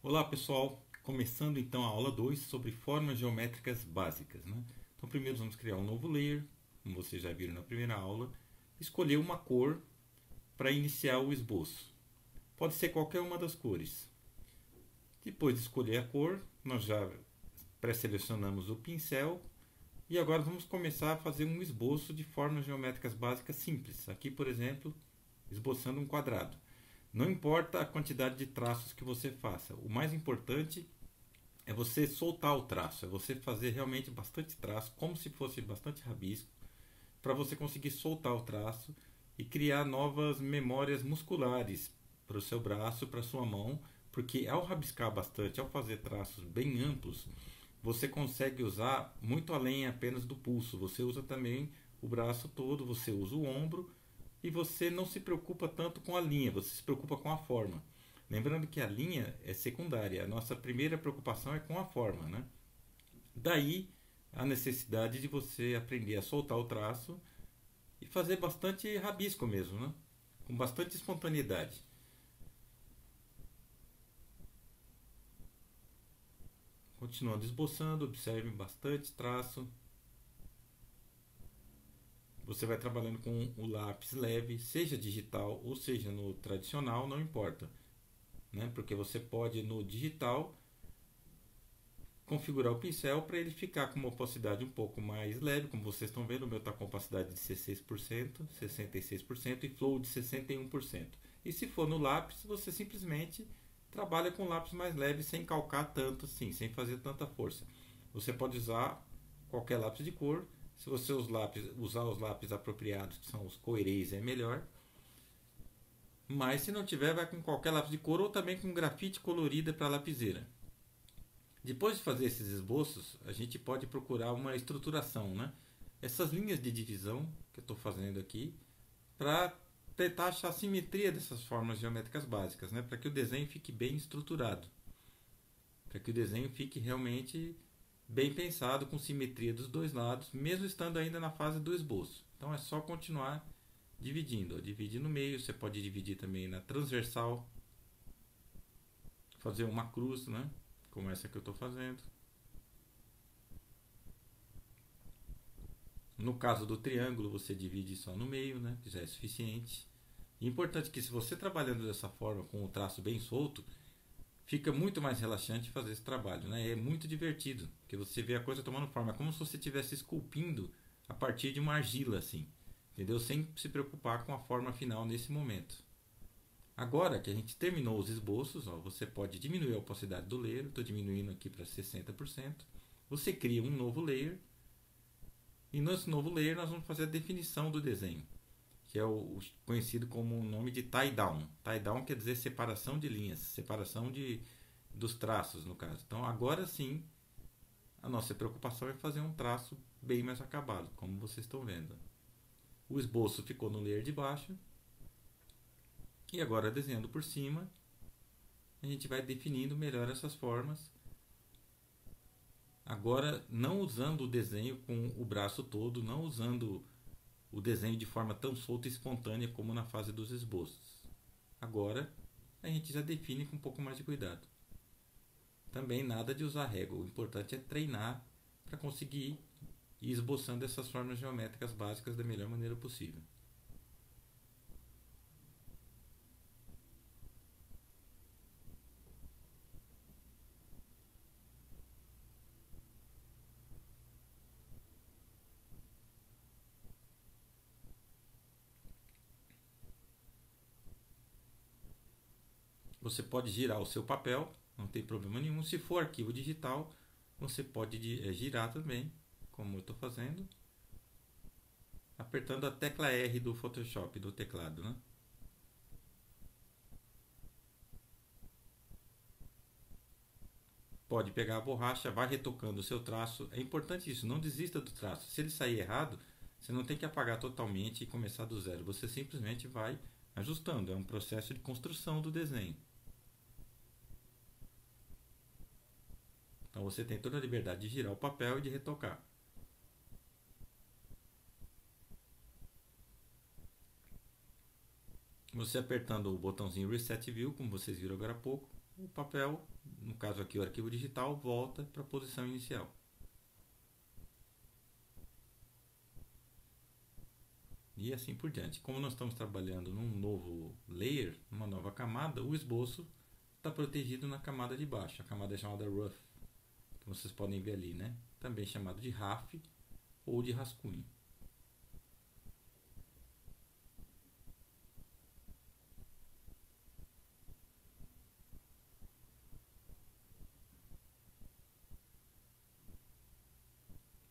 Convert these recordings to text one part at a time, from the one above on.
Olá pessoal, começando então a aula 2 sobre formas geométricas básicas, né? Então primeiro vamos criar um novo layer, como vocês já viram na primeira aula, escolher uma cor para iniciar o esboço. Pode ser qualquer uma das cores. Depois de escolher a cor, nós já pré-selecionamos o pincel e agora vamos começar a fazer um esboço de formas geométricas básicas simples. Aqui, por exemplo, esboçando um quadrado. Não importa a quantidade de traços que você faça, o mais importante é você soltar o traço, é você fazer realmente bastante traço, como se fosse bastante rabisco, para você conseguir soltar o traço e criar novas memórias musculares para o seu braço, para a sua mão, porque ao rabiscar bastante, ao fazer traços bem amplos, você consegue usar muito além apenas do pulso, você usa também o braço todo, você usa o ombro e você não se preocupa tanto com a linha, você se preocupa com a forma. Lembrando que a linha é secundária, a nossa primeira preocupação é com a forma, né? Daí a necessidade de você aprender a soltar o traço e fazer bastante rabisco mesmo, né? Com bastante espontaneidade. Continuando esboçando, observe bastante traço. Você vai trabalhando com o lápis leve, seja digital ou seja no tradicional, não importa, né? Porque você pode no digital configurar o pincel para ele ficar com uma opacidade um pouco mais leve, como vocês estão vendo, o meu está com opacidade de 66%, 66% e flow de 61%. E se for no lápis, você simplesmente trabalha com lápis mais leve sem calcar tanto assim, sem fazer tanta força. Você pode usar qualquer lápis de cor. Se você usar os lápis apropriados, que são os coerês, é melhor. Mas se não tiver, vai com qualquer lápis de cor ou também com grafite colorida para lapiseira. Depois de fazer esses esboços, a gente pode procurar uma estruturação, né? Essas linhas de divisão que eu estou fazendo aqui, para tentar achar a simetria dessas formas geométricas básicas, né? Para que o desenho fique bem estruturado, para que o desenho fique realmente bem pensado, com simetria dos dois lados, mesmo estando ainda na fase do esboço. Então é só continuar dividindo. Divide no meio, você pode dividir também na transversal, fazer uma cruz, né? Como essa que eu estou fazendo. No caso do triângulo, você divide só no meio, né? Que já é suficiente. E é importante que, se você trabalhando dessa forma, com o traço bem solto, fica muito mais relaxante fazer esse trabalho, né? É muito divertido, porque você vê a coisa tomando forma. É como se você estivesse esculpindo a partir de uma argila, assim, entendeu? Sem se preocupar com a forma final nesse momento. Agora que a gente terminou os esboços, ó, você pode diminuir a opacidade do layer. Estou diminuindo aqui para 60%. Você cria um novo layer. E nesse novo layer nós vamos fazer a definição do desenho, que é o conhecido como o nome de tie down. Tie down quer dizer separação de linhas, separação dos traços, no caso. Então agora sim, a nossa preocupação é fazer um traço bem mais acabado, como vocês estão vendo. O esboço ficou no layer de baixo. E agora, desenhando por cima, a gente vai definindo melhor essas formas. Agora, não usando o desenho com o braço todo, não usando o desenho de forma tão solta e espontânea como na fase dos esboços. Agora, a gente já define com um pouco mais de cuidado. Também nada de usar régua. O importante é treinar para conseguir ir esboçando essas formas geométricas básicas da melhor maneira possível. Você pode girar o seu papel, não tem problema nenhum. Se for arquivo digital, você pode girar também, como eu estou fazendo, apertando a tecla R do Photoshop, do teclado, né? Pode pegar a borracha, vai retocando o seu traço. É importante isso, não desista do traço. Se ele sair errado, você não tem que apagar totalmente e começar do zero. Você simplesmente vai ajustando. É um processo de construção do desenho. Então você tem toda a liberdade de girar o papel e de retocar. Você apertando o botãozinho Reset View, como vocês viram agora há pouco, o papel, no caso aqui o arquivo digital, volta para a posição inicial. E assim por diante. Como nós estamos trabalhando num novo layer, numa nova camada, o esboço está protegido na camada de baixo. A camada é chamada Rough, que vocês podem ver ali, né? Também chamado de RAF ou de rascunho.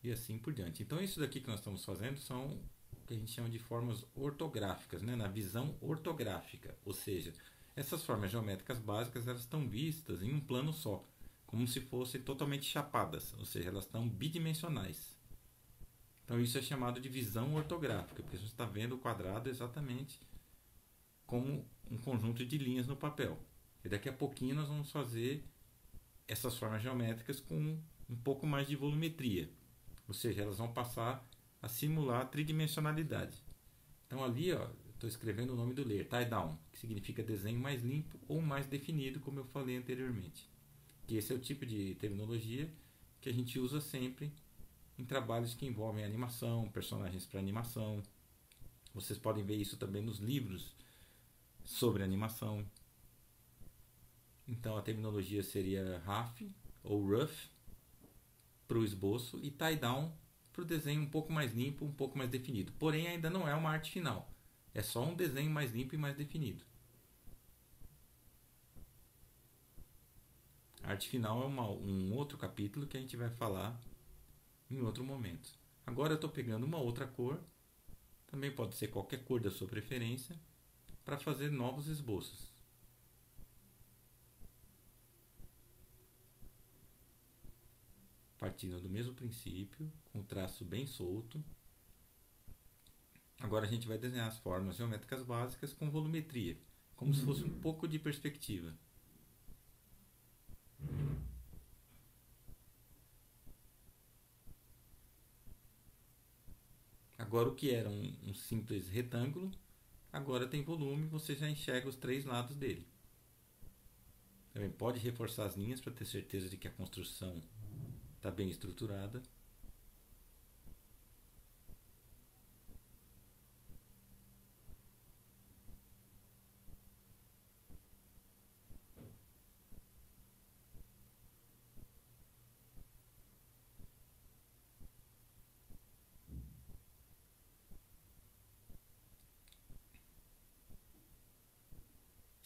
E assim por diante. Então isso daqui que nós estamos fazendo são o que a gente chama de formas ortográficas, né? Na visão ortográfica. Ou seja, essas formas geométricas básicas elas estão vistas em um plano só, como se fossem totalmente chapadas, ou seja, elas estão bidimensionais. Então isso é chamado de visão ortográfica, porque você está vendo o quadrado exatamente como um conjunto de linhas no papel. E daqui a pouquinho nós vamos fazer essas formas geométricas com um pouco mais de volumetria. Ou seja, elas vão passar a simular a tridimensionalidade. Então ali, estou escrevendo o nome do layer, tie down, que significa desenho mais limpo ou mais definido, como eu falei anteriormente. Que esse é o tipo de terminologia que a gente usa sempre em trabalhos que envolvem animação, personagens para animação. Vocês podem ver isso também nos livros sobre animação. Então a terminologia seria RAF ou Rough para o esboço e tie down para o desenho um pouco mais limpo, um pouco mais definido. Porém, ainda não é uma arte final. É só um desenho mais limpo e mais definido. A arte final é um outro capítulo que a gente vai falar em outro momento. Agora eu estou pegando uma outra cor, também pode ser qualquer cor da sua preferência, para fazer novos esboços. Partindo do mesmo princípio, com o traço bem solto. Agora a gente vai desenhar as formas geométricas básicas com volumetria, como se fosse um pouco de perspectiva. Agora o que era um simples retângulo, agora tem volume, você já enxerga os três lados dele. Também pode reforçar as linhas para ter certeza de que a construção está bem estruturada.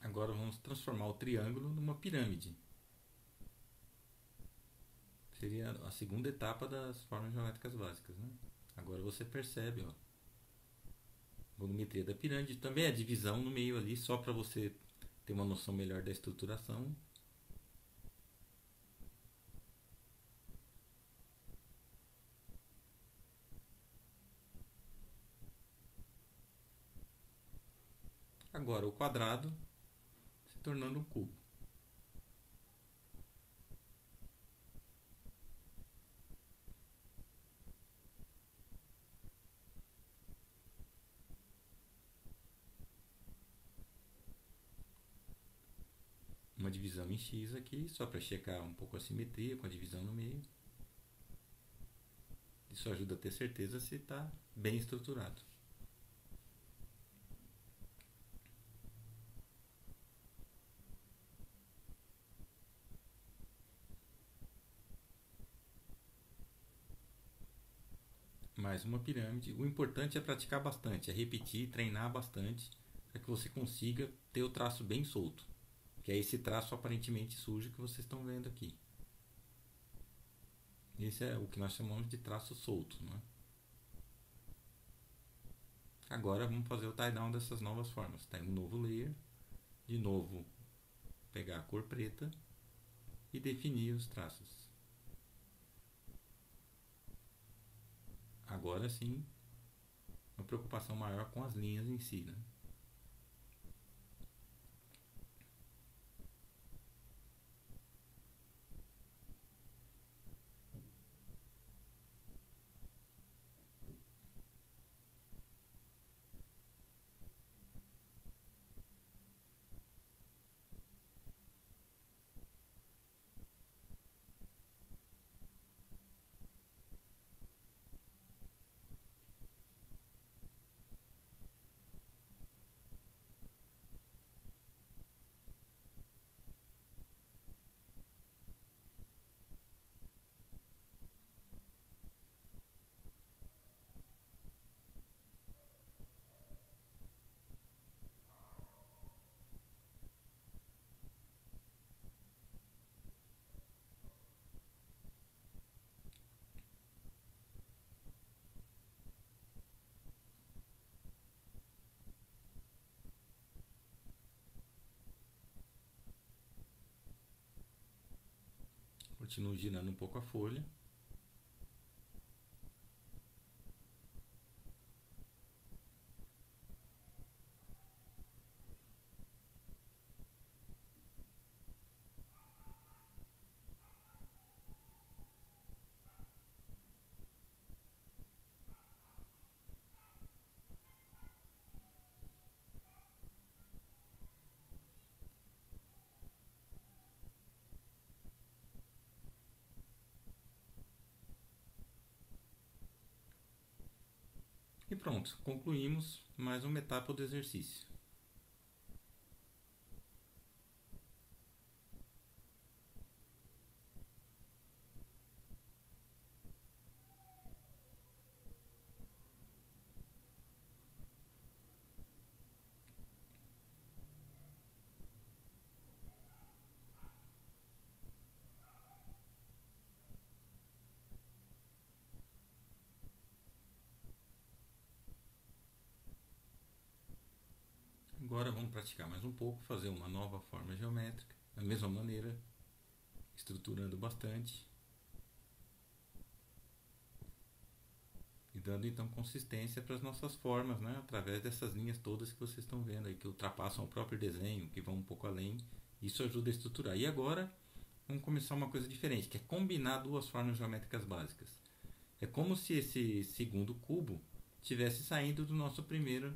Agora vamos transformar o triângulo numa pirâmide. Seria a segunda etapa das formas geométricas básicas, né? Agora você percebe, ó, volumetria da pirâmide, também a divisão no meio ali, só para você ter uma noção melhor da estruturação. Agora o quadrado se tornando um cubo. Uma divisão em X aqui, só para checar um pouco a simetria com a divisão no meio. Isso ajuda a ter certeza se está bem estruturado. Mais uma pirâmide. O importante é praticar bastante, é repetir, treinar bastante, para que você consiga ter o traço bem solto. Que é esse traço aparentemente sujo que vocês estão vendo aqui. Esse é o que nós chamamos de traço solto, né? Agora vamos fazer o tie down dessas novas formas. Tem um novo layer, de novo pegar a cor preta e definir os traços. Agora sim, uma preocupação maior com as linhas em si, né? Continuo girando um pouco a folha. E pronto, concluímos mais uma etapa do exercício. Agora vamos praticar mais um pouco, fazer uma nova forma geométrica, da mesma maneira, estruturando bastante e dando então consistência para as nossas formas, né? Através dessas linhas todas que vocês estão vendo aí, que ultrapassam o próprio desenho, que vão um pouco além. Isso ajuda a estruturar. E agora vamos começar uma coisa diferente, que é combinar duas formas geométricas básicas. É como se esse segundo cubo tivesse saindo do nosso primeiro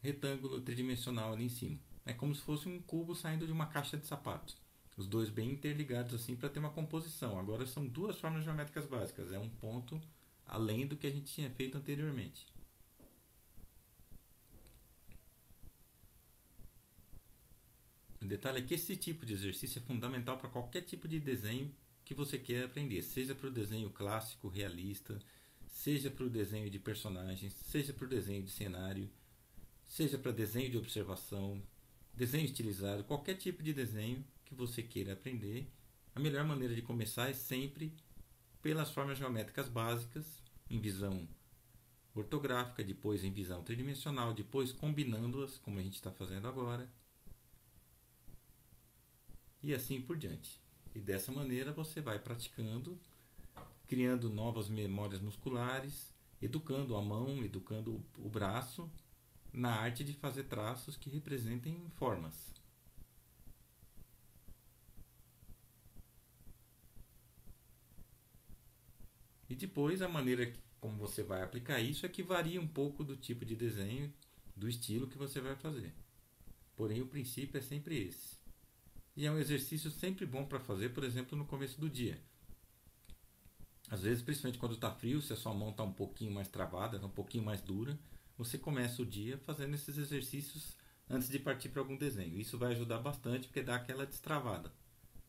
retângulo tridimensional ali em cima. É como se fosse um cubo saindo de uma caixa de sapato. Os dois bem interligados assim para ter uma composição. Agora são duas formas geométricas básicas. É um ponto além do que a gente tinha feito anteriormente. O detalhe é que esse tipo de exercício é fundamental para qualquer tipo de desenho que você queira aprender. Seja para o desenho clássico, realista, seja para o desenho de personagens, seja para o desenho de cenário, seja para desenho de observação, desenho estilizado, qualquer tipo de desenho que você queira aprender, a melhor maneira de começar é sempre pelas formas geométricas básicas, em visão ortográfica, depois em visão tridimensional, depois combinando-as, como a gente está fazendo agora, e assim por diante. E dessa maneira você vai praticando, criando novas memórias musculares, educando a mão, educando o braço, na arte de fazer traços que representem formas. E depois a maneira como você vai aplicar isso é que varia um pouco do tipo de desenho, do estilo que você vai fazer. Porém o princípio é sempre esse. E é um exercício sempre bom para fazer, por exemplo, no começo do dia. Às vezes, principalmente quando está frio, se a sua mão está um pouquinho mais travada, tá um pouquinho mais dura, você começa o dia fazendo esses exercícios antes de partir para algum desenho. Isso vai ajudar bastante porque dá aquela destravada.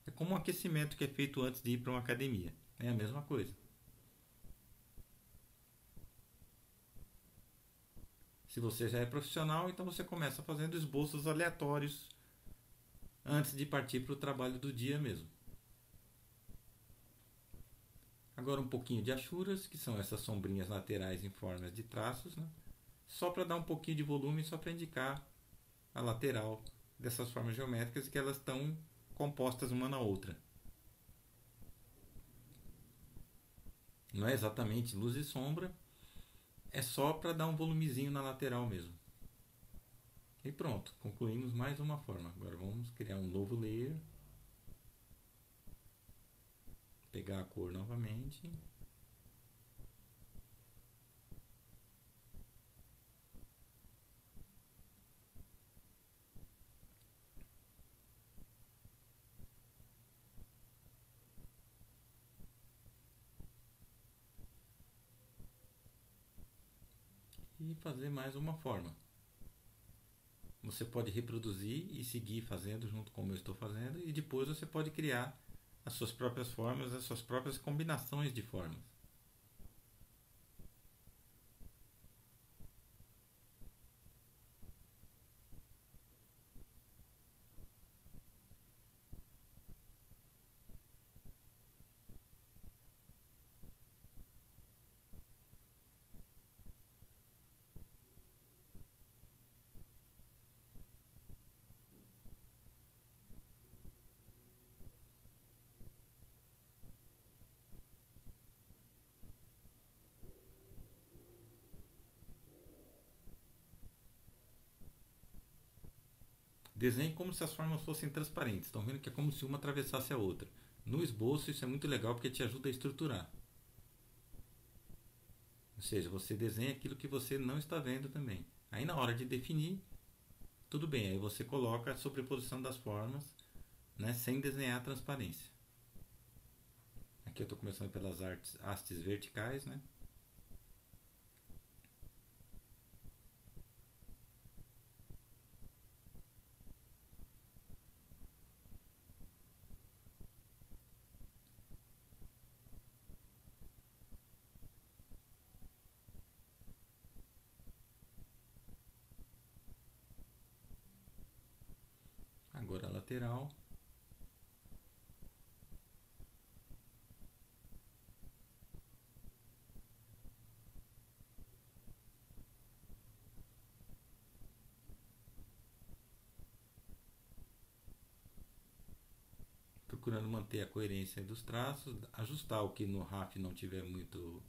É como um aquecimento que é feito antes de ir para uma academia. É a mesma coisa. Se você já é profissional, então você começa fazendo esboços aleatórios antes de partir para o trabalho do dia mesmo. Agora um pouquinho de achuras, que são essas sombrinhas laterais em formas de traços, né? Só para dar um pouquinho de volume, só para indicar a lateral dessas formas geométricas, que elas estão compostas uma na outra. Não é exatamente luz e sombra, é só para dar um volumezinho na lateral mesmo. E pronto, concluímos mais uma forma. Agora vamos criar um novo layer. Pegar a cor novamente. E fazer mais uma forma. Você pode reproduzir e seguir fazendo junto como eu estou fazendo, e depois você pode criar as suas próprias formas, as suas próprias combinações de formas. Desenhe como se as formas fossem transparentes. Estão vendo que é como se uma atravessasse a outra. No esboço isso é muito legal porque te ajuda a estruturar. Ou seja, você desenha aquilo que você não está vendo também. Aí na hora de definir, tudo bem, aí você coloca a sobreposição das formas, né, sem desenhar a transparência. Aqui eu estou começando pelas hastes verticais, né? Agora a lateral. Procurando manter a coerência dos traços, ajustar o que no RAF não tiver muito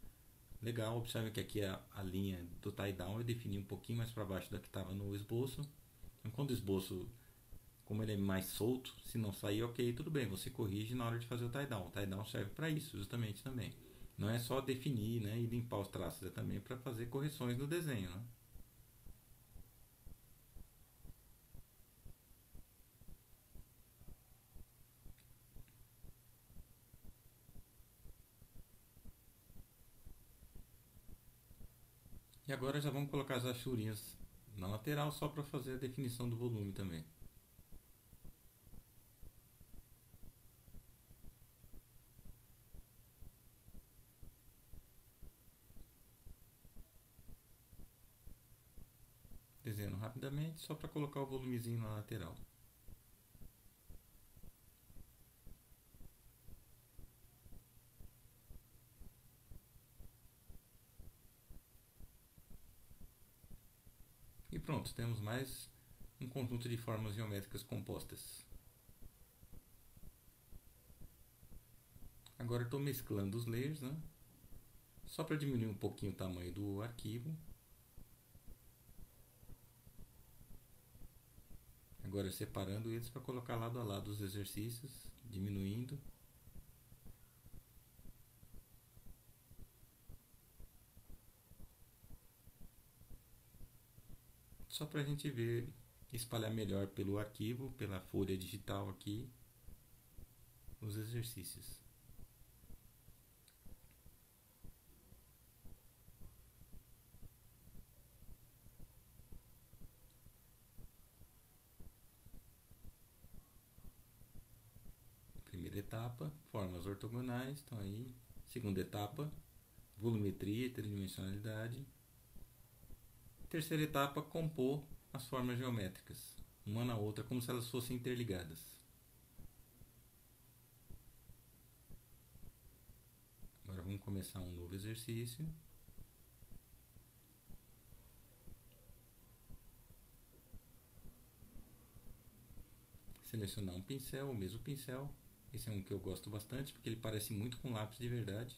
legal. Observe que aqui a linha do tie-down eu defini um pouquinho mais para baixo da que estava no esboço. Então, quando o esboço, como ele é mais solto, se não sair, ok, tudo bem, você corrige na hora de fazer o tie-down. O tie-down serve para isso, justamente também. Não é só definir, né, e limpar os traços, é também para fazer correções no desenho, né? E agora já vamos colocar as achurinhas na lateral só para fazer a definição do volume também. Desenhando rapidamente só para colocar o volumezinho na lateral. E pronto, temos mais um conjunto de formas geométricas compostas. Agora estou mesclando os layers, né? Só para diminuir um pouquinho o tamanho do arquivo. Agora separando eles para colocar lado a lado os exercícios, diminuindo. Só para a gente ver, espalhar melhor pelo arquivo, pela folha digital aqui, os exercícios. Primeira etapa, formas ortogonais, estão aí. Segunda etapa, volumetria e tridimensionalidade. Terceira etapa, compor as formas geométricas, uma na outra, como se elas fossem interligadas. Agora vamos começar um novo exercício. Selecionar um pincel, o mesmo pincel. Esse é um que eu gosto bastante, porque ele parece muito com lápis de verdade.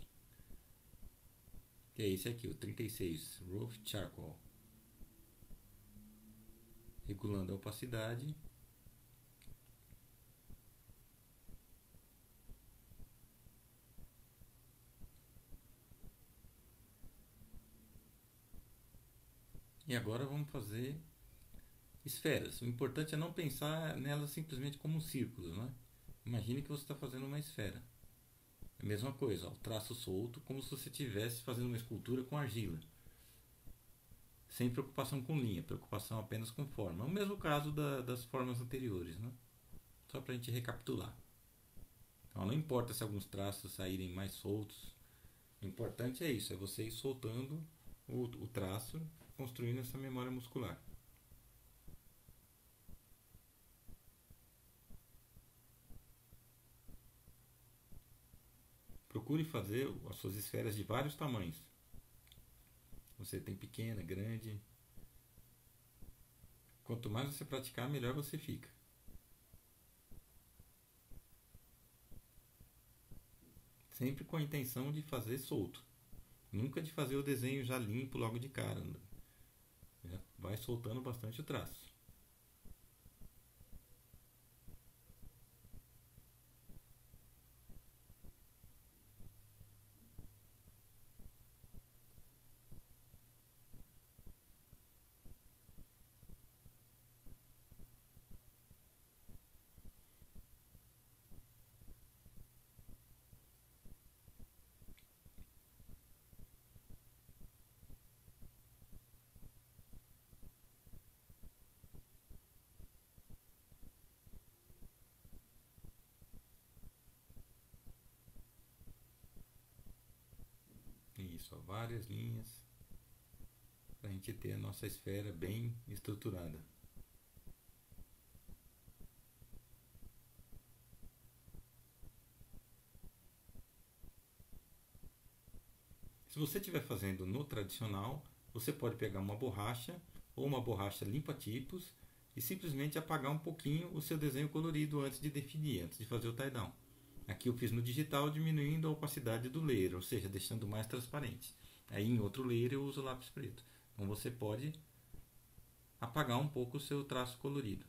Que é esse aqui, o 36, Rough Charcoal. Regulando a opacidade. E agora vamos fazer esferas. O importante é não pensar nelas simplesmente como círculos, né? Imagine que você está fazendo uma esfera. É a mesma coisa, ó, traço solto, como se você estivesse fazendo uma escultura com argila. Sem preocupação com linha, preocupação apenas com forma. É o mesmo caso das formas anteriores, né? Só para a gente recapitular. Então, não importa se alguns traços saírem mais soltos. O importante é isso, é você ir soltando o traço, construindo essa memória muscular. Procure fazer as suas esferas de vários tamanhos. Você tem pequena, grande. Quanto mais você praticar, melhor você fica. Sempre com a intenção de fazer solto. Nunca de fazer o desenho já limpo logo de cara. Já vai soltando bastante o traço. só, várias linhas para a gente ter a nossa esfera bem estruturada. Se você estiver fazendo no tradicional, você pode pegar uma borracha ou uma borracha limpa-tipos e simplesmente apagar um pouquinho o seu desenho colorido antes de definir, antes de fazer o tie-down. Aqui eu fiz no digital diminuindo a opacidade do layer, ou seja, deixando mais transparente. Aí em outro layer eu uso lápis preto. Então você pode apagar um pouco o seu traço colorido.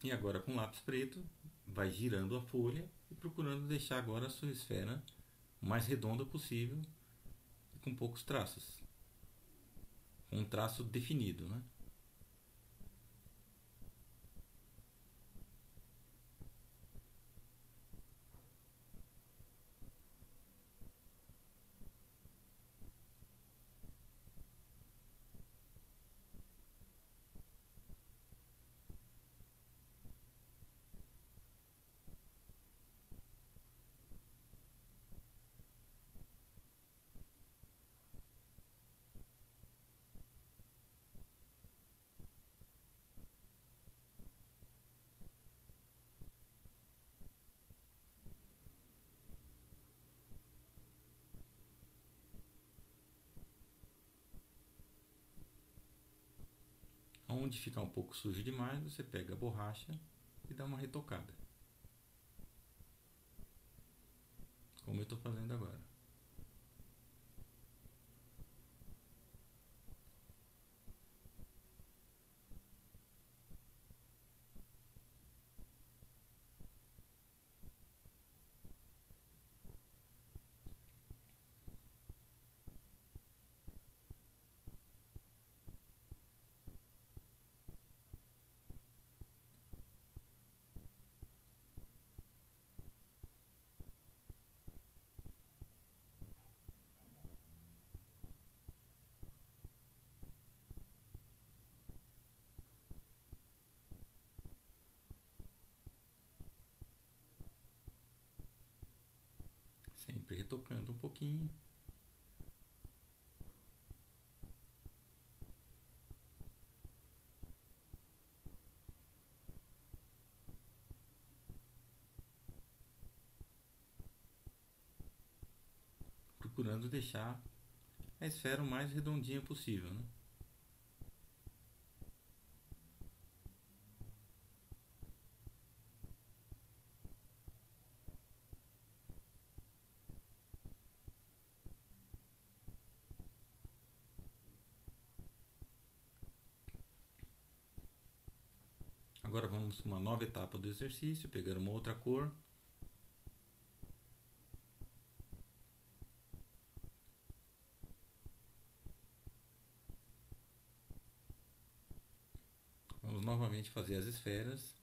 E agora com lápis preto, vai girando a folha e procurando deixar agora a sua esfera o mais redonda possível e com poucos traços. Com um traço definido, né? Onde ficar um pouco sujo demais, você pega a borracha e dá uma retocada. Como eu estou fazendo agora. Sempre retocando um pouquinho. Procurando deixar a esfera o mais redondinha possível, né? Agora vamos para uma nova etapa do exercício, pegar uma outra cor. Vamos novamente fazer as esferas,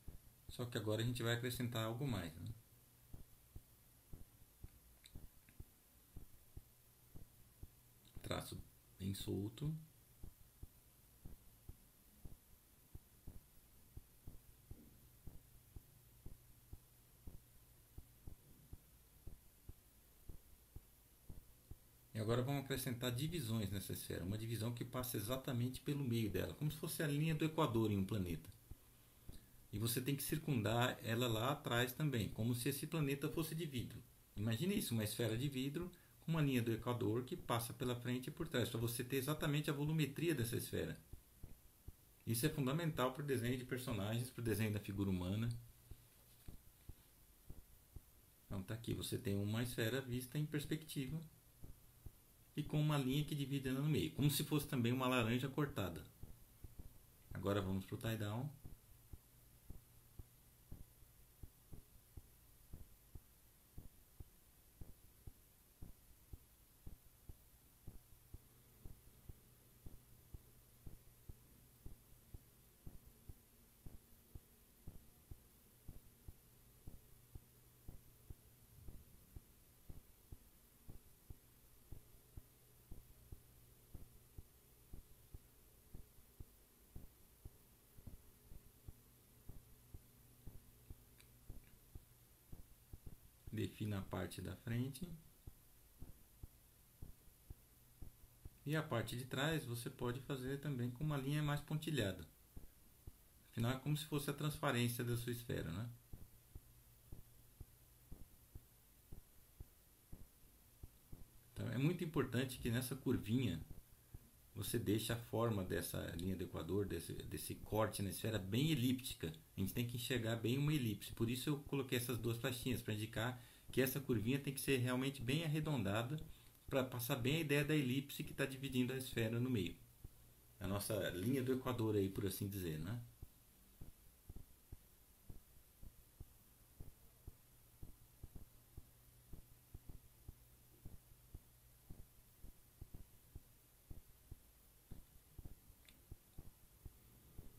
só que agora a gente vai acrescentar algo mais, né? Traço bem solto. E agora vamos acrescentar divisões nessa esfera, uma divisão que passa exatamente pelo meio dela, como se fosse a linha do Equador em um planeta. E você tem que circundar ela lá atrás também, como se esse planeta fosse de vidro. Imagine isso, uma esfera de vidro com uma linha do Equador que passa pela frente e por trás, para você ter exatamente a volumetria dessa esfera. Isso é fundamental para o desenho de personagens, para o desenho da figura humana. Então está aqui, você tem uma esfera vista em perspectiva e com uma linha que divide ela no meio, como se fosse também uma laranja cortada. Agora vamos para o tie-down. defina a parte da frente. E a parte de trás você pode fazer também com uma linha mais pontilhada. Afinal, é como se fosse a transparência da sua esfera, né? Então, é muito importante que nessa curvinha você deixe a forma dessa linha do equador, desse corte na esfera, bem elíptica. A gente tem que enxergar bem uma elipse. Por isso eu coloquei essas duas flechinhas, para indicar que essa curvinha tem que ser realmente bem arredondada, para passar bem a ideia da elipse que está dividindo a esfera no meio. A nossa linha do equador aí, por assim dizer, né?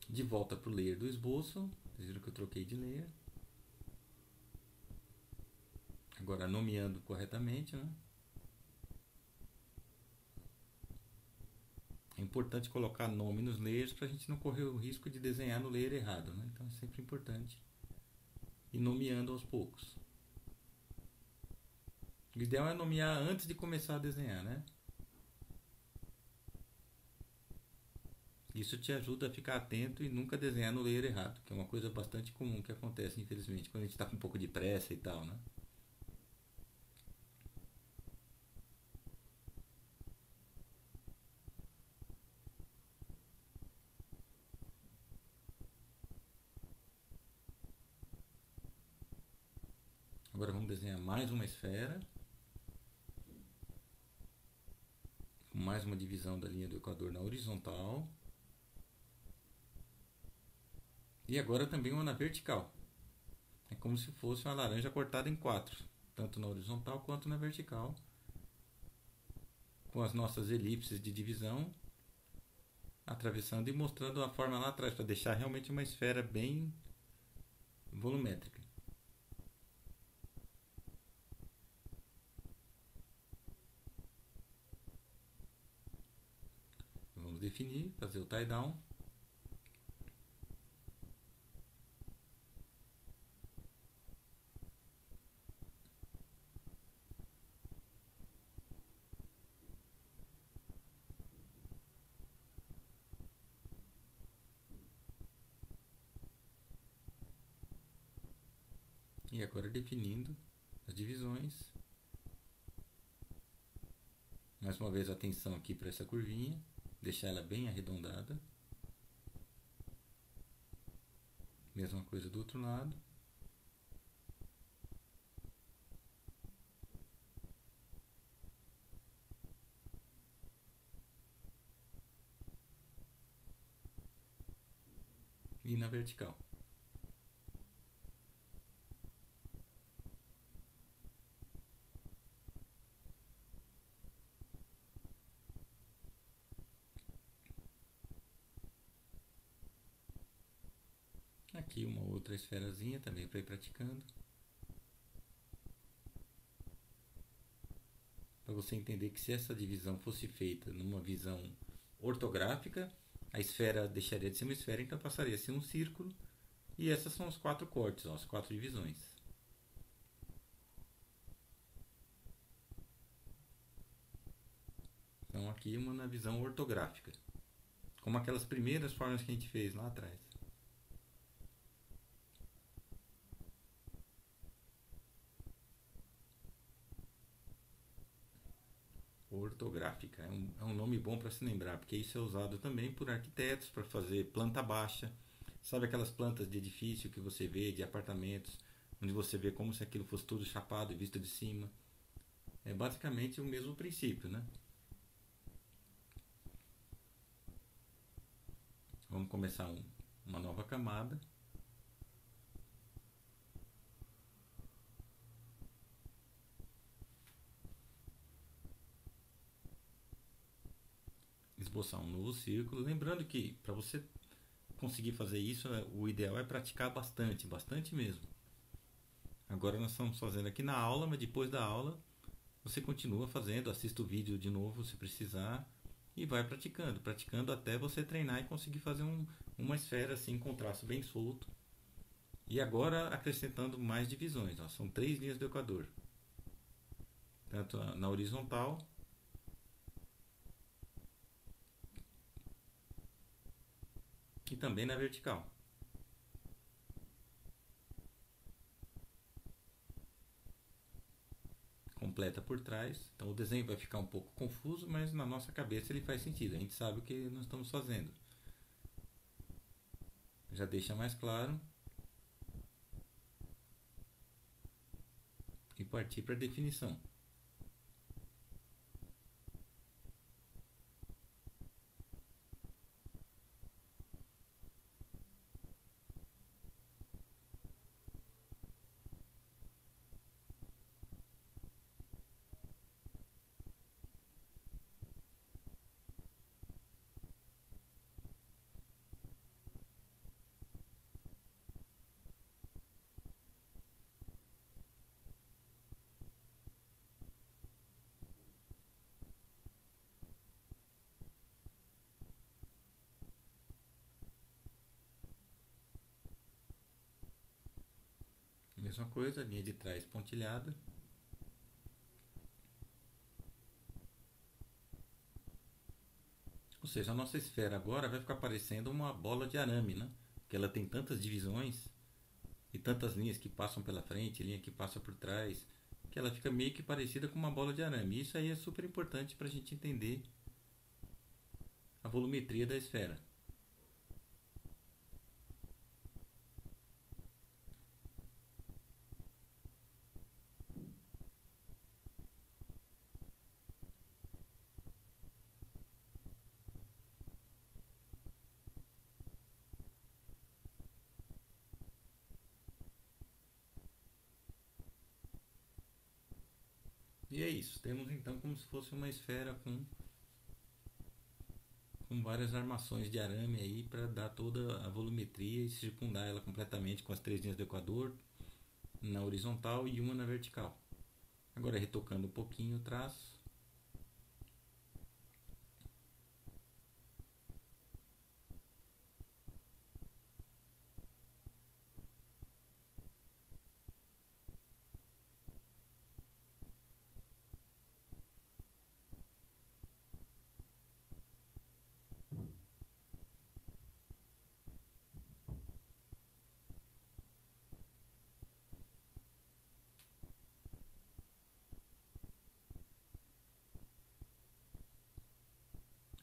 De volta para o layer do esboço. Vocês viram que eu troquei de layer. Agora nomeando corretamente, né? É importante colocar nome nos layers para a gente não correr o risco de desenhar no layer errado, né? Então é sempre importante ir nomeando aos poucos. O ideal é nomear antes de começar a desenhar, né? Isso te ajuda a ficar atento e nunca desenhar no layer errado, que é uma coisa bastante comum que acontece, infelizmente, quando a gente está com um pouco de pressa e tal, né? Agora vamos desenhar mais uma esfera, com mais uma divisão da linha do equador na horizontal. E agora também uma na vertical. É como se fosse uma laranja cortada em 4, tanto na horizontal quanto na vertical, com as nossas elipses de divisão atravessando e mostrando a forma lá atrás, para deixar realmente uma esfera bem volumétrica. Vamos definir, fazer o tie down. E agora definindo as divisões. Mais uma vez atenção aqui para essa curvinha, deixar ela bem arredondada. Mesma coisa do outro lado. E na vertical. Aqui uma outra esferazinha também para ir praticando. Para você entender que se essa divisão fosse feita numa visão ortográfica, a esfera deixaria de ser uma esfera, então passaria a ser um círculo. E essas são os 4 cortes, ó, as 4 divisões. Então aqui uma na visão ortográfica, como aquelas primeiras formas que a gente fez lá atrás. Ortográfica é um nome bom para se lembrar, porque isso é usado também por arquitetos para fazer planta baixa. Sabe aquelas plantas de edifício que você vê, de apartamentos, onde você vê como se aquilo fosse tudo chapado e visto de cima? É basicamente o mesmo princípio, né? Vamos começar uma nova camada. Esboçar um novo círculo. Lembrando que para você conseguir fazer isso, o ideal é praticar bastante, bastante mesmo. Agora nós estamos fazendo aqui na aula, mas depois da aula você continua fazendo, assista o vídeo de novo se precisar e vai praticando, praticando até você treinar e conseguir fazer uma esfera assim com traço bem solto. E agora acrescentando mais divisões, ó, são 3 linhas do equador. tanto na horizontal e também na vertical. Completa por trás, então o desenho vai ficar um pouco confuso, mas na nossa cabeça ele faz sentido, a gente sabe o que nós estamos fazendo. Já deixa mais claro e partir para a definição. Mesma coisa, linha de trás pontilhada. Ou seja, a nossa esfera agora vai ficar parecendo uma bola de arame, né? Porque ela tem tantas divisões e tantas linhas que passam pela frente, linha que passa por trás, que ela fica meio que parecida com uma bola de arame. Isso aí é super importante para a gente entender a volumetria da esfera. E é isso, temos então como se fosse uma esfera com várias armações de arame aí para dar toda a volumetria e circundar ela completamente com as três linhas do Equador na horizontal e uma na vertical. Agora retocando um pouquinho o traço.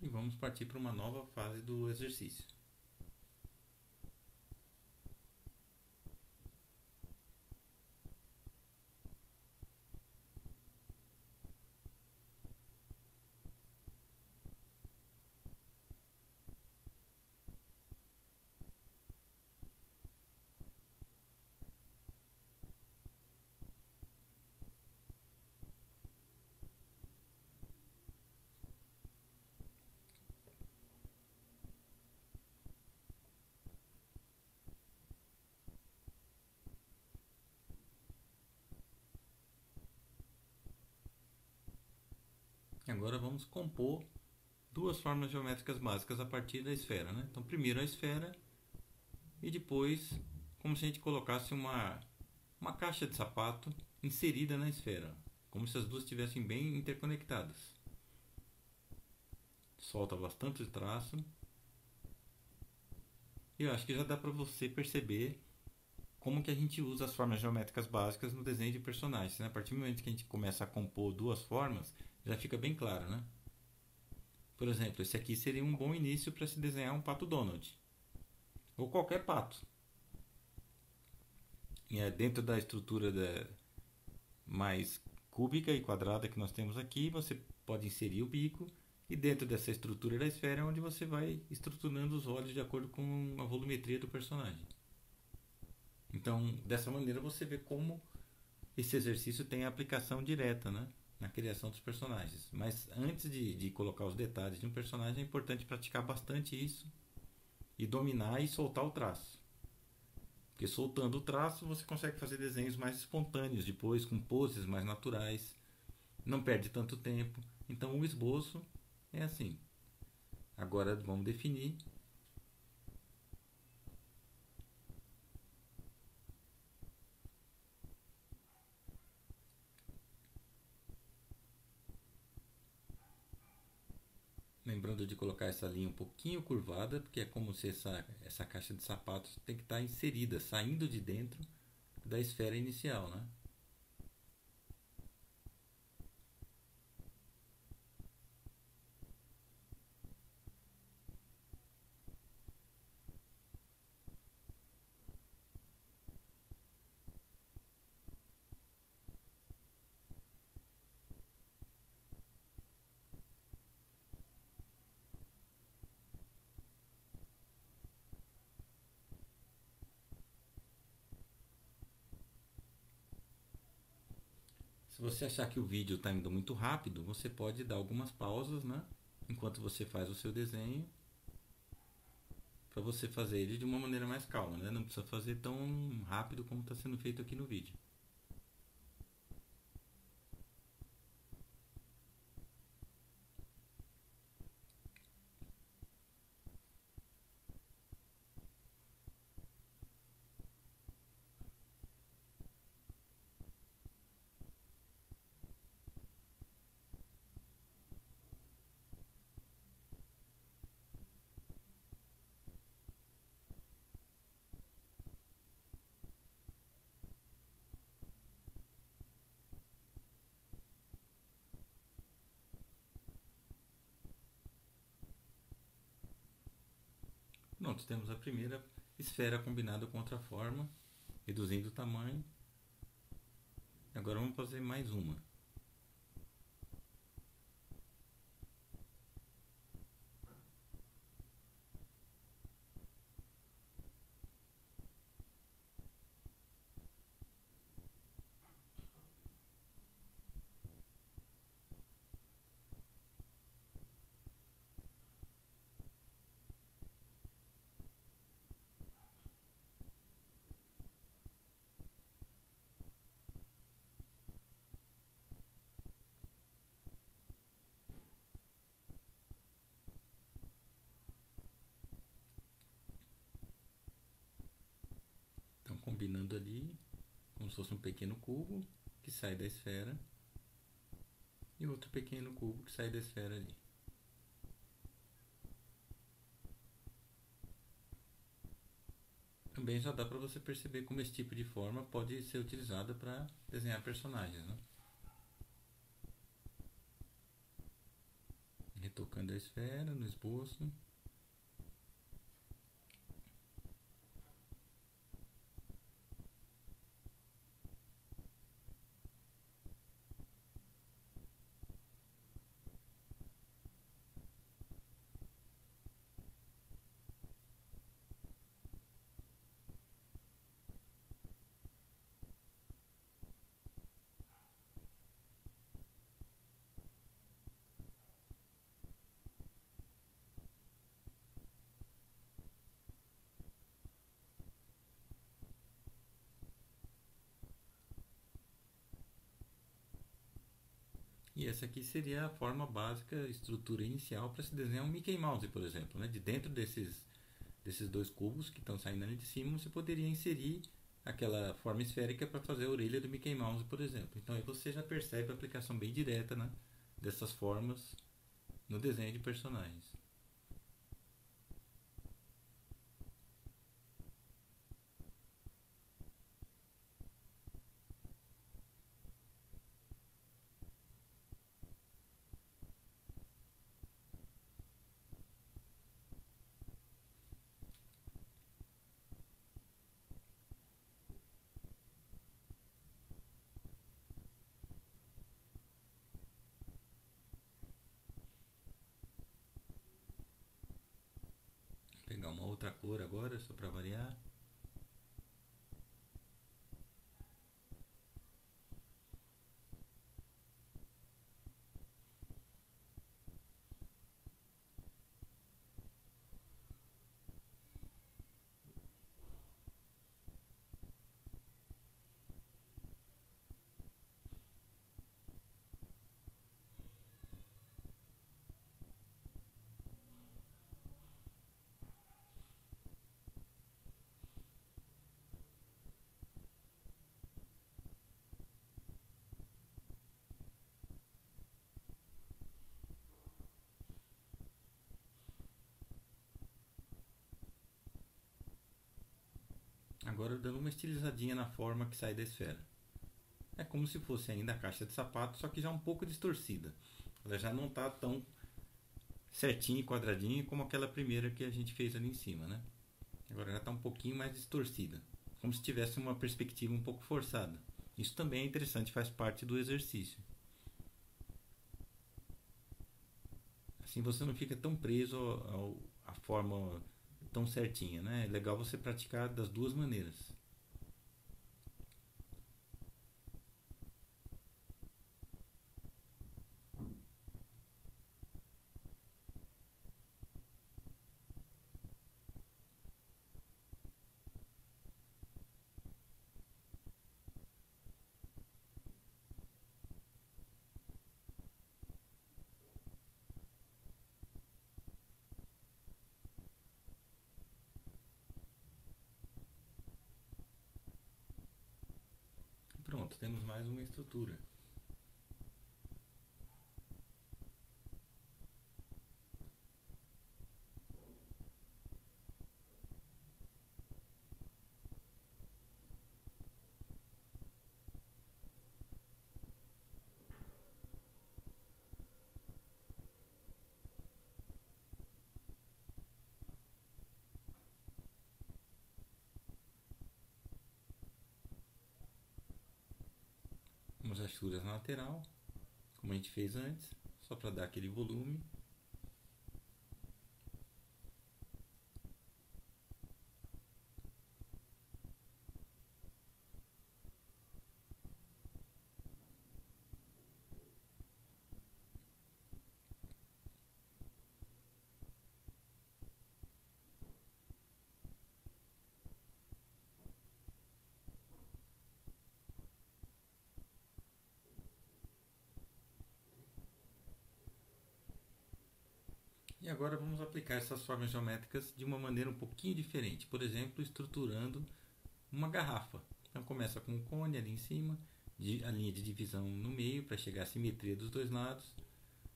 E vamos partir para uma nova fase do exercício. Agora vamos compor duas formas geométricas básicas a partir da esfera, né? Então, primeiro a esfera e depois como se a gente colocasse uma caixa de sapato inserida na esfera, como se as duas estivessem bem interconectadas. Solta bastante o traço. E eu acho que já dá para você perceber como que a gente usa as formas geométricas básicas no desenho de personagens, né? A partir do momento que a gente começa a compor duas formas, já fica bem claro, né? Por exemplo, esse aqui seria um bom início para se desenhar um pato Donald. Ou qualquer pato. Dentro da estrutura mais cúbica e quadrada que nós temos aqui, você pode inserir o bico. E dentro dessa estrutura da esfera é onde você vai estruturando os olhos de acordo com a volumetria do personagem. Então, dessa maneira você vê como esse exercício tem aplicação direta, né, na criação dos personagens. Mas antes de colocar os detalhes de um personagem, é importante praticar bastante isso e dominar e soltar o traço. Porque soltando o traço você consegue fazer desenhos mais espontâneos depois, com poses mais naturais, não perde tanto tempo. Então o esboço é assim. Agora vamos definir. Lembrando de colocar essa linha um pouquinho curvada, porque é como se essa caixa de sapatos tem que estar inserida, saindo de dentro da esfera inicial, né? Se você achar que o vídeo está indo muito rápido, você pode dar algumas pausas, né? Enquanto você faz o seu desenho, para você fazer ele de uma maneira mais calma, né? Não precisa fazer tão rápido como está sendo feito aqui no vídeo. Pronto, temos a primeira esfera combinada com outra forma, reduzindo o tamanho. Agora vamos fazer mais uma. Então, combinando ali, como se fosse um pequeno cubo que sai da esfera e outro pequeno cubo que sai da esfera ali. Também já dá para você perceber como esse tipo de forma pode ser utilizada para desenhar personagens, né? Retocando a esfera no esboço. E essa aqui seria a forma básica, estrutura inicial para se desenhar um Mickey Mouse, por exemplo, né? De dentro desses dois cubos que estão saindo ali de cima, você poderia inserir aquela forma esférica para fazer a orelha do Mickey Mouse, por exemplo. Então aí você já percebe a aplicação bem direta, né, dessas formas no desenho de personagens. Vou pegar uma outra cor agora, só para variar. agora dando uma estilizadinha na forma que sai da esfera. É como se fosse ainda a caixa de sapato, só que já um pouco distorcida. Ela já não está tão certinha e quadradinha como aquela primeira que a gente fez ali em cima, né? Agora já está um pouquinho mais distorcida, como se tivesse uma perspectiva um pouco forçada. Isso também é interessante, faz parte do exercício. Assim você não fica tão preso à forma tão certinha, né? É legal você praticar das duas maneiras. Pronto, temos mais uma estrutura. Umas rachuras na lateral, como a gente fez antes, só para dar aquele volume. E agora vamos aplicar essas formas geométricas de uma maneira um pouquinho diferente. Por exemplo, estruturando uma garrafa. Então começa com um cone ali em cima, a linha de divisão no meio para chegar à simetria dos dois lados.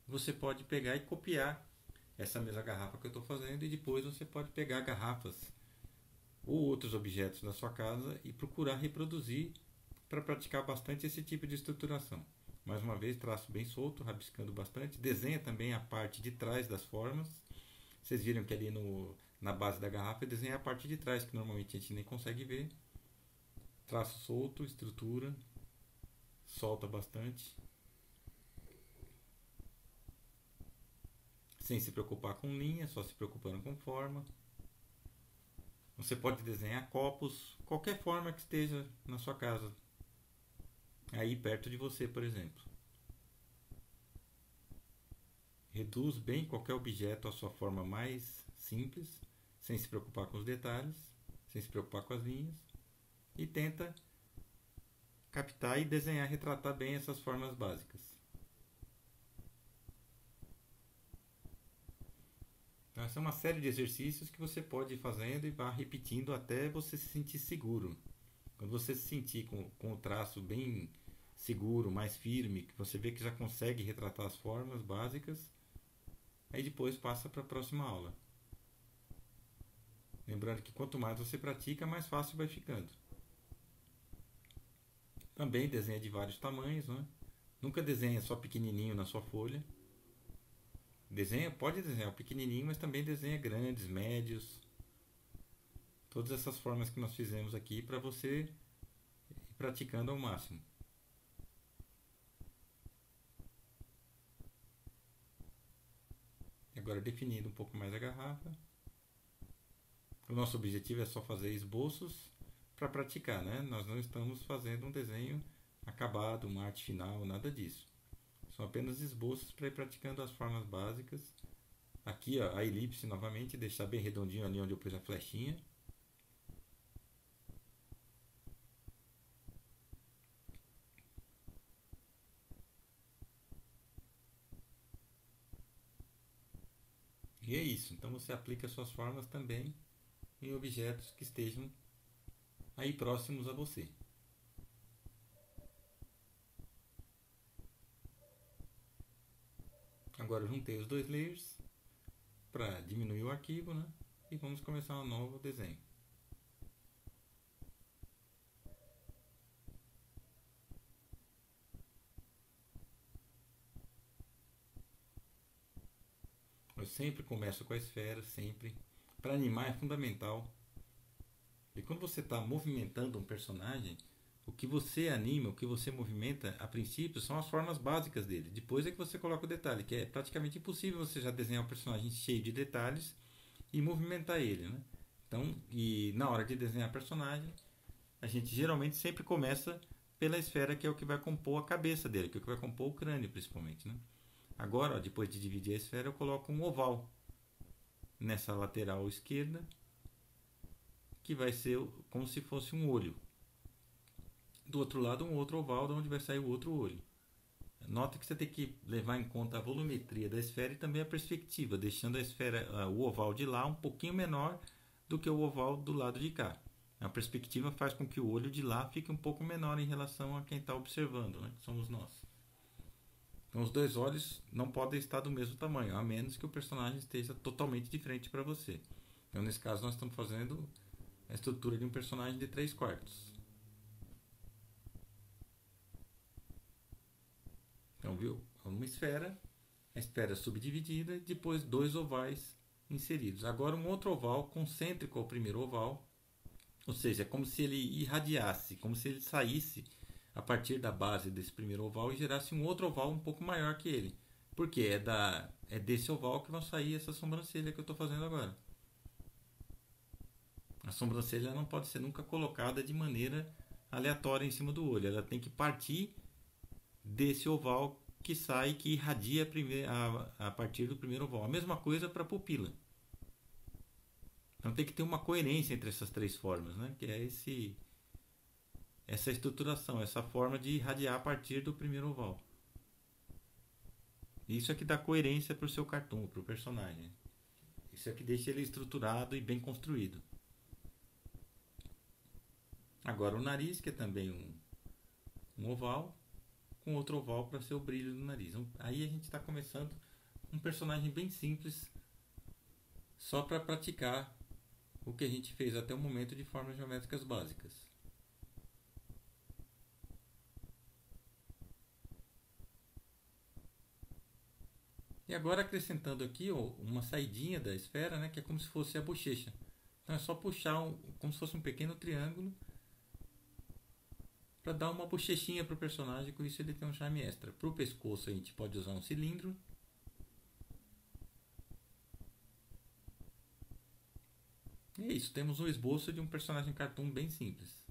Você pode pegar e copiar essa mesma garrafa que eu estou fazendo e depois você pode pegar garrafas ou outros objetos da sua casa e procurar reproduzir para praticar bastante esse tipo de estruturação. Mais uma vez, traço bem solto, rabiscando bastante. Desenha também a parte de trás das formas. Vocês viram que ali na base da garrafa eu desenhei a parte de trás, que normalmente a gente nem consegue ver. Traço solto, estrutura, solta bastante. Sem se preocupar com linha, só se preocupando com forma. Você pode desenhar copos, qualquer forma que esteja na sua casa, aí perto de você, por exemplo. Reduz bem qualquer objeto à sua forma mais simples, sem se preocupar com os detalhes, sem se preocupar com as linhas, e tenta captar e desenhar, retratar bem essas formas básicas. Então, essa é uma série de exercícios que você pode ir fazendo e vá repetindo até você se sentir seguro. Quando você se sentir com o traço bem seguro, mais firme, que você vê que já consegue retratar as formas básicas, aí depois passa para a próxima aula. Lembrando que quanto mais você pratica, mais fácil vai ficando. Também desenha de vários tamanhos, né? Nunca desenha só pequenininho na sua folha. Pode desenhar o pequenininho, mas também desenha grandes, médios. Todas essas formas que nós fizemos aqui para você ir praticando ao máximo. Agora definindo um pouco mais a garrafa. O nosso objetivo é só fazer esboços para praticar, né? Nós não estamos fazendo um desenho acabado, uma arte final, nada disso. São apenas esboços para ir praticando as formas básicas. Aqui ó, a elipse novamente, deixar bem redondinho ali onde eu pus a flechinha. E é isso. Então você aplica suas formas também em objetos que estejam aí próximos a você. Agora eu juntei os dois layers para diminuir o arquivo, né? E vamos começar um novo desenho. eu sempre começo com a esfera, sempre. Para animar é fundamental. E quando você está movimentando um personagem, o que você anima, o que você movimenta, a princípio, são as formas básicas dele. Depois é que você coloca o detalhe, que é praticamente impossível você já desenhar um personagem cheio de detalhes e movimentar ele, né? Então, e na hora de desenhar personagem, a gente geralmente sempre começa pela esfera, que é o que vai compor a cabeça dele, que é o que vai compor o crânio, principalmente, né? Agora, ó, depois de dividir a esfera, eu coloco um oval nessa lateral esquerda, que vai ser como se fosse um olho. Do outro lado, um outro oval, de onde vai sair o outro olho. Nota que você tem que levar em conta a volumetria da esfera e também a perspectiva, deixando a esfera, o oval de lá um pouquinho menor do que o oval do lado de cá. A perspectiva faz com que o olho de lá fique um pouco menor em relação a quem está observando, né? Que somos nós. Então os dois olhos não podem estar do mesmo tamanho, a menos que o personagem esteja totalmente diferente para você. Então nesse caso nós estamos fazendo a estrutura de um personagem de 3/4. Então viu? Uma esfera, a esfera subdividida e depois dois ovais inseridos. Agora um outro oval concêntrico ao primeiro oval, ou seja, é como se ele irradiasse, como se ele saísse a partir da base desse primeiro oval e gerasse um outro oval um pouco maior que ele. Porque é desse oval que vão sair essa sobrancelha que eu estou fazendo agora. A sobrancelha não pode ser nunca colocada de maneira aleatória em cima do olho. Ela tem que partir desse oval que sai, que irradia a partir do primeiro oval. A mesma coisa para a pupila. Então tem que ter uma coerência entre essas três formas, né? Que é essa estruturação, essa forma de irradiar a partir do primeiro oval. Isso é que dá coerência para o seu cartoon, para o personagem. Isso é que deixa ele estruturado e bem construído. Agora o nariz, que é também um oval, com outro oval para ser o brilho do nariz. Aí a gente está começando um personagem bem simples, só para praticar o que a gente fez até o momento de formas geométricas básicas. E agora acrescentando aqui uma saidinha da esfera, né, que é como se fosse a bochecha. Então é só puxar como se fosse um pequeno triângulo para dar uma bochechinha para o personagem, com isso ele tem um charme extra. Para o pescoço a gente pode usar um cilindro. E é isso, temos um esboço de um personagem cartoon bem simples.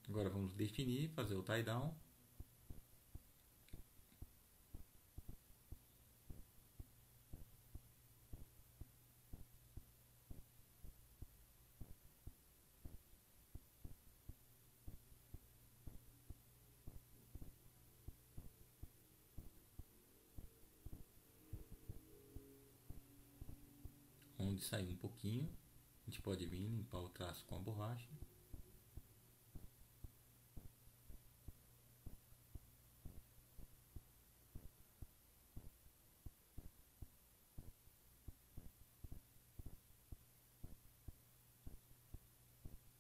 Agora vamos definir, fazer o tie-down. Onde saiu um pouquinho, a gente pode vir limpar o traço com a borracha.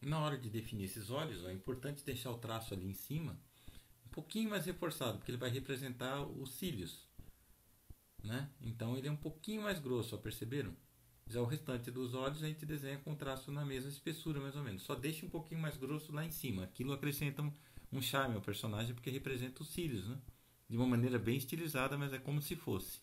Na hora de definir esses olhos, é importante deixar o traço ali em cima um pouquinho mais reforçado, porque ele vai representar os cílios, né? Então ele é um pouquinho mais grosso, ó, perceberam? Já o restante dos olhos a gente desenha com o traço na mesma espessura, mais ou menos. Só deixa um pouquinho mais grosso lá em cima. Aquilo acrescenta um charme ao personagem, porque representa os cílios, né? De uma maneira bem estilizada, mas é como se fosse.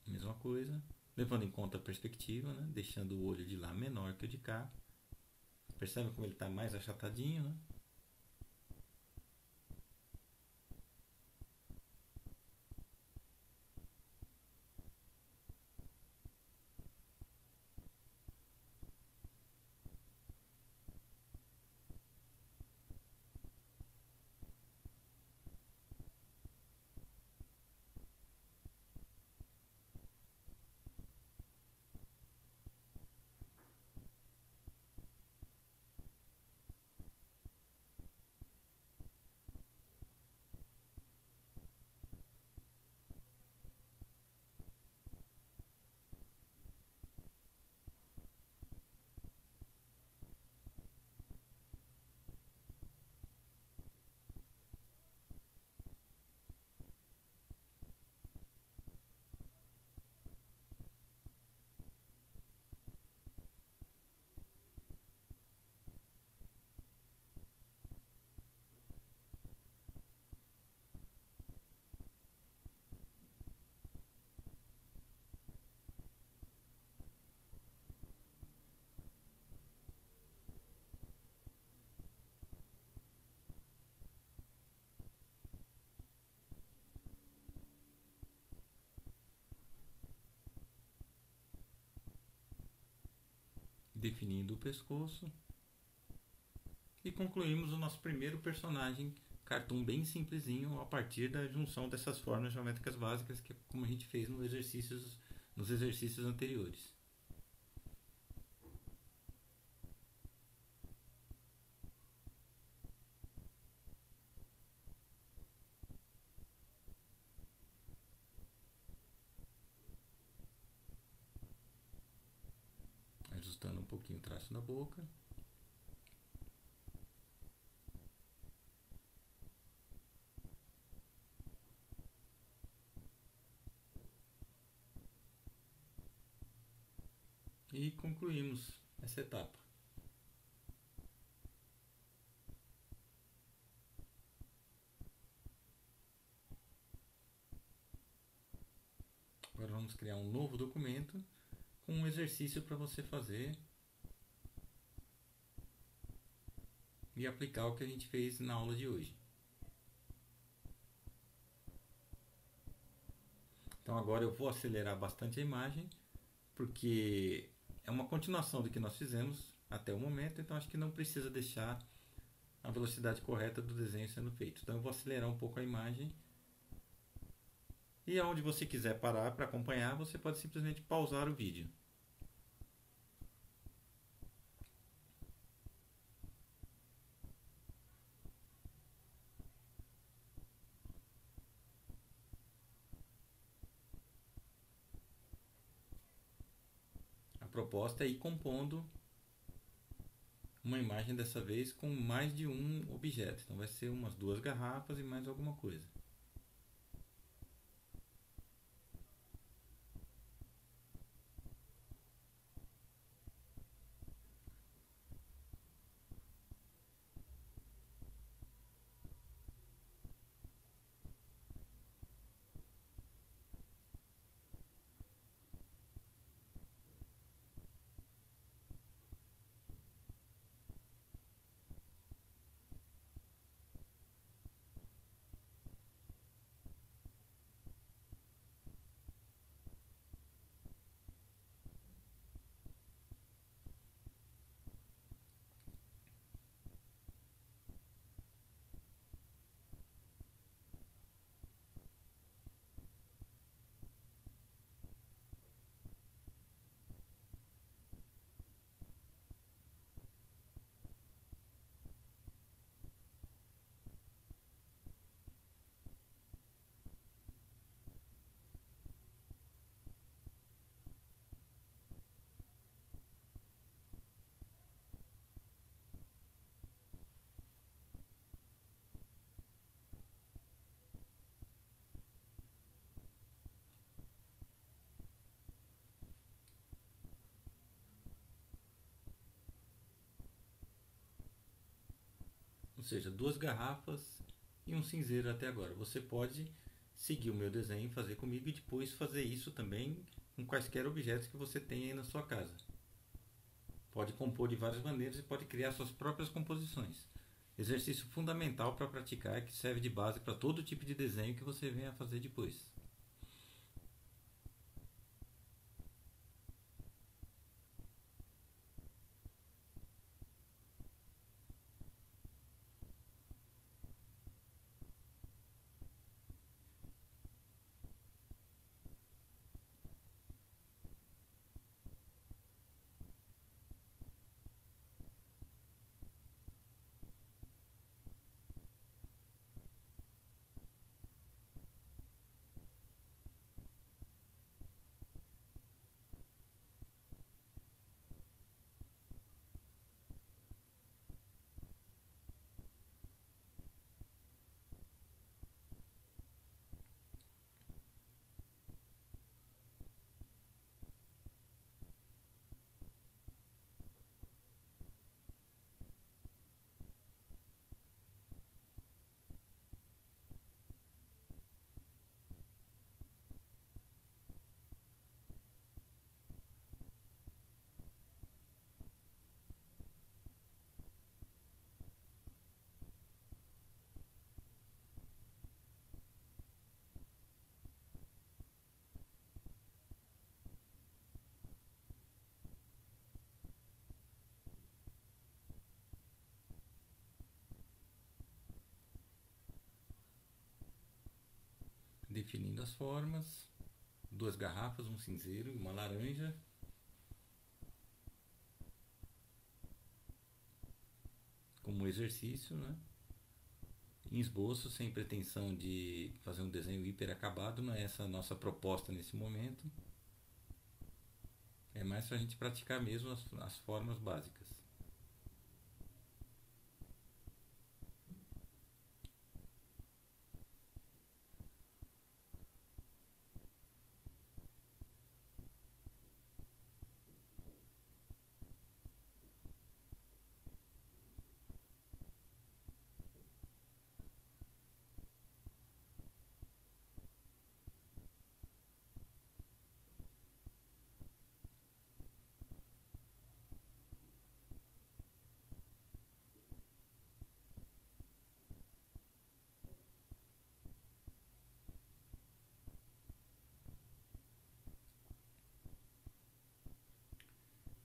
Mesma coisa, levando em conta a perspectiva, né? Deixando o olho de lá menor que o de cá. Percebe como ele está mais achatadinho, né? definindo o pescoço. E concluímos o nosso primeiro personagem cartoon bem simplesinho a partir da junção dessas formas geométricas básicas, que é como a gente fez nos exercícios anteriores. Ajustando um pouquinho o traço da boca. E concluímos essa etapa. Agora vamos criar um novo documento com um exercício para você fazer e aplicar o que a gente fez na aula de hoje. Então agora eu vou acelerar bastante a imagem, porque é uma continuação do que nós fizemos até o momento, então acho que não precisa deixar a velocidade correta do desenho sendo feito. Então eu vou acelerar um pouco a imagem. E aonde você quiser parar para acompanhar, você pode simplesmente pausar o vídeo. A proposta é ir compondo uma imagem dessa vez com mais de um objeto. Então vai ser umas 2 garrafas e mais alguma coisa. Ou seja, 2 garrafas e um cinzeiro até agora. Você pode seguir o meu desenho, fazer comigo e depois fazer isso também com quaisquer objetos que você tenha aí na sua casa. Pode compor de várias maneiras e pode criar suas próprias composições. Exercício fundamental para praticar, que serve de base para todo tipo de desenho que você venha a fazer depois. definindo as formas. Duas garrafas, um cinzeiro e uma laranja. Como exercício, né? Em esboço, sem pretensão de fazer um desenho hiper acabado, não é essa a nossa proposta nesse momento. É mais para a gente praticar mesmo as formas básicas.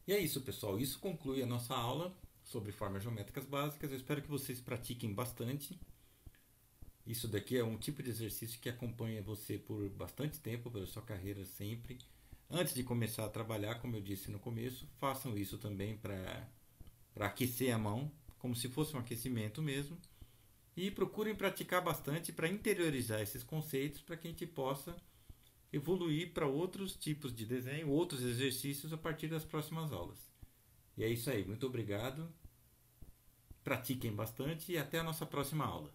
E é isso, pessoal. Isso conclui a nossa aula sobre formas geométricas básicas. Eu espero que vocês pratiquem bastante. Isso daqui é um tipo de exercício que acompanha você por bastante tempo, pela sua carreira sempre. Antes de começar a trabalhar, como eu disse no começo, façam isso também para aquecer a mão, como se fosse um aquecimento mesmo. E procurem praticar bastante para interiorizar esses conceitos, para que a gente possa evoluir para outros tipos de desenho, outros exercícios a partir das próximas aulas. E é isso aí. Muito obrigado. Pratiquem bastante e até a nossa próxima aula.